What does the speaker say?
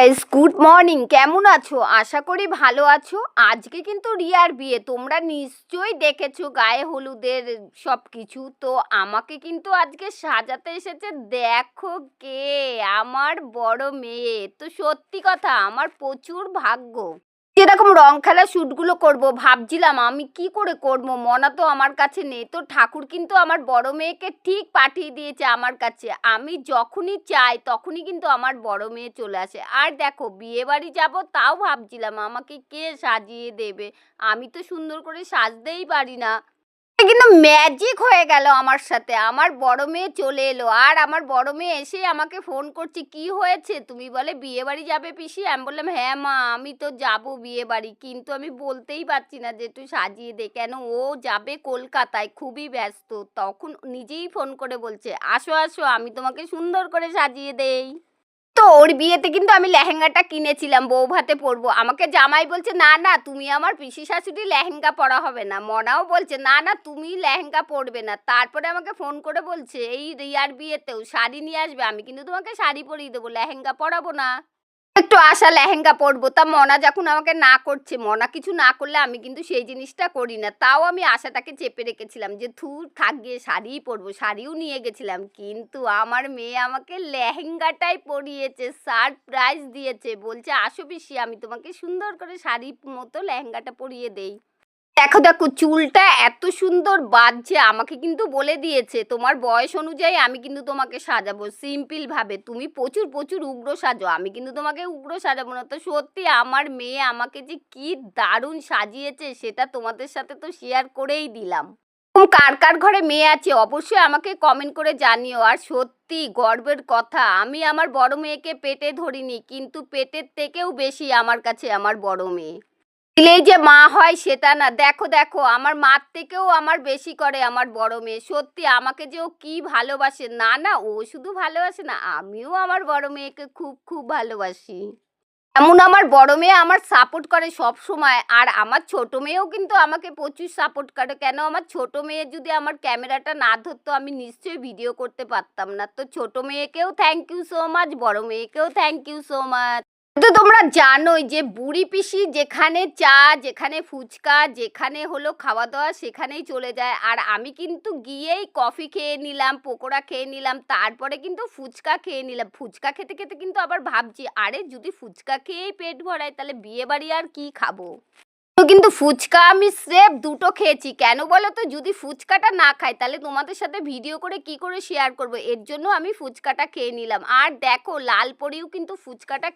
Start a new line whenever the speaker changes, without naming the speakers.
Guys good morning, কেমন আছো? আশা করি ভালো আছো। আজকে কিন্তু রিয়ার বিয়ে, তোমরা নিশ্চয়ই দেখেছো গায়ে হলুদের সব কিছু। তো আমাকে কিন্তু আজকে সাজাতে এসেছে, দেখো কে, আমার বড় মেয়ে। তো সত্যি কথা, আমার প্রচুর ভাগ্য। যেরকম রং খেলা শ্যুটগুলো করব, ভাবছিলাম আমি কি করে করব, মনা তো আমার কাছে নেই। তো ঠাকুর কিন্তু আমার বড় মেয়েকে ঠিক পাঠিয়ে দিয়েছে আমার কাছে। আমি যখনই চাই তখনই কিন্তু আমার বড় মেয়ে চলে আসে। আর দেখো, বিয়ে বাড়ি যাবো, তাও ভাবছিলাম আমাকে কে সাজিয়ে দেবে। আমি তো সুন্দর করে সাজতেই পারি না। কিন্তু ম্যাজিক হয়ে গেল আমার সাথে। আমার বড় মেয়ে চলে এলো, আর আমার বড় মেয়ে এসে আমাকে ফোন করছে, কি হয়েছে? তুমি বলে বিয়ে বাড়ি যাবে পিসি। আমি বললাম হ্যাঁ মা, আমি তো যাব বিয়ে বাড়ি, কিন্তু আমি বলতেই পারছি না যে একটু সাজিয়ে দে। কেন, ও যাবে কলকাতায়, খুবই ব্যস্ত। তখন নিজেই ফোন করে বলছে আসো আসো, আমি তোমাকে সুন্দর করে সাজিয়ে দেই। তো ওর বিয়েতে কিন্তু আমি লেহেঙ্গাটা কিনেছিলাম, বউ ভাতে পরবো। আমাকে জামাই বলছে না না, তুমি আমার পিসি শাশুড়ি, লেহেঙ্গা পরা হবে না। মনাও বলছে না না, তুমি লেহেঙ্গা পরবে না। তারপরে আমাকে ফোন করে বলছে এই রিয়ার বিয়েতেও শাড়ি নিয়ে আসবে, আমি কিন্তু তোমাকে শাড়ি পরিয়ে দেবো, লেহেঙ্গা পরাবো না। একটু আশা লেহেঙ্গা পরবো। তা মনা যখন আমাকে না করছে, মনা কিছু না করলে আমি কিন্তু সেই জিনিসটা করি না। তাও আমি আশাটাকে চেপে রেখেছিলাম যে থাক গিয়ে শাড়িই পরবো। শাড়িও নিয়ে গেছিলাম, কিন্তু আমার মেয়ে আমাকে লেহেঙ্গাটাই পরিয়েছে, সারপ্রাইজ দিয়েছে। বলছে আসো পিসি, আমি তোমাকে সুন্দর করে শাড়ির মতো লেহেঙ্গাটা পরিয়ে দেই। দেখো দেখো, চুলটা এত সুন্দর বাজছে। আমাকে কিন্তু বলে দিয়েছে তোমার বয়স অনুযায়ী আমি কিন্তু তোমাকে সাজাবো সিম্পল ভাবে, তুমি প্রচুর প্রচুর উগ্র সাজো, আমি কিন্তু তোমাকে উগ্র সাজাবো না। তো সত্যি আমার মেয়ে আমাকে যে কি দারুণ সাজিয়েছে, সেটা তোমাদের সাথে তো শেয়ার করেই দিলাম। কার কার ঘরে মেয়ে আছে অবশ্যই আমাকে কমেন্ট করে জানিও। আর সত্যি গর্বের কথা, আমি আমার বড় মেয়েকে পেটে ধরিনি, কিন্তু পেটের থেকেও বেশি আমার কাছে আমার বড় মেয়ে। দিলেই যে মা হয় সেটা না। দেখো দেখো, আমার মার থেকেও আমার বেশি করে আমার বড় মেয়ে। সত্যি আমাকে যে ও কি ভালোবাসে, না না ও শুধু ভালোবাসে না, আমিও আমার বড় মেয়েকে খুব খুব ভালোবাসি। এমন আমার বড় মেয়ে আমার সাপোর্ট করে সব সময়। আর আমার ছোট মেয়েও কিন্তু আমাকে প্রচুর সাপোর্ট করে। কেন, আমার ছোট মেয়ে যদি আমার ক্যামেরাটা না ধরতো, আমি নিশ্চয়ই ভিডিও করতে পারতাম না। তো ছোট মেয়েকেও থ্যাংক ইউ সো মাচ, বড় মেয়েকেও থ্যাংক ইউ সো মাচ। তো তোমরা জানোই যে বুড়ি পিসি যেখানে চা, যেখানে ফুচকা, যেখানে হলো খাওয়া দাওয়া, সেখানেই চলে যায়। আর আমি কিন্তু গিয়েই কফি খেয়ে নিলাম, পকোড়া খেয়ে নিলাম, তারপরে কিন্তু ফুচকা খেয়ে নিলাম। ফুচকা খেতে খেতে কিন্তু আবার ভাবছি, আরে যদি ফুচকা খেয়েই পেট ভরাই, তাহলে বিয়ে বাড়ি আর কি খাবো। তো কিন্তু ফুচকা আমি স্রেফ দুটো খেয়েছি। কেন বলো তো, যদি ফুচকাটা না খাই তাহলে তোমাদের সাথে ভিডিও করে কি করে শেয়ার করব, এর জন্য আমি ফুচকাটা খেয়ে নিলাম। আর দেখো, লাল পরিও কিন্তু ফুচকাটা